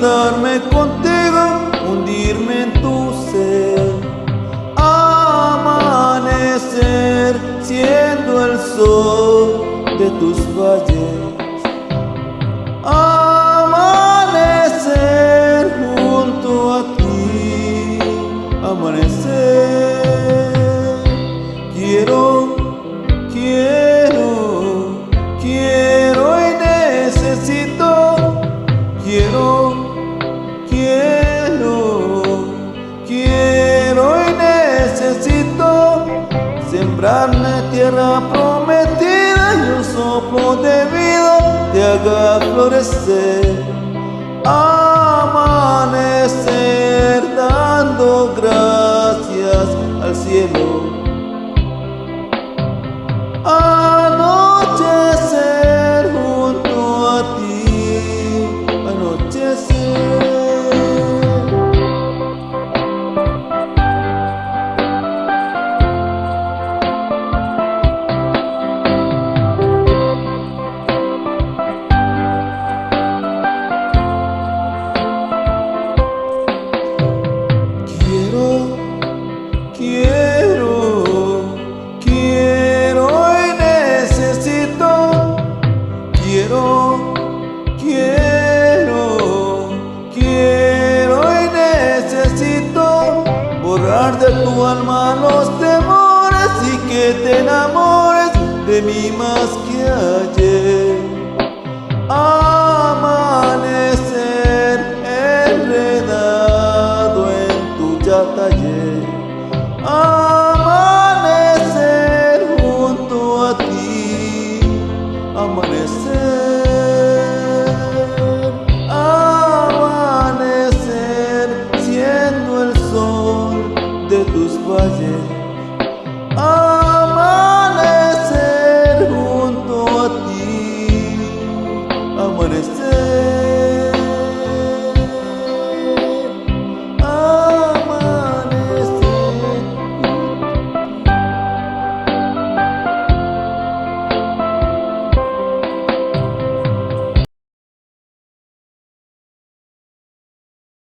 quedarme contigo, hundirme en tu ser, amanecer siendo el sol de tus valles, amanecer junto a ti, amanecer. Quiero y necesito, quiero y necesito sembrarme tierra prometida y un soplo de vida te haga florecer, amanecer dando gracias al cielo, anochecer junto a ti, anochecer. Quiero y necesito, quiero y necesito borrar de tu alma los temores y que te enamores de mí más que ayer.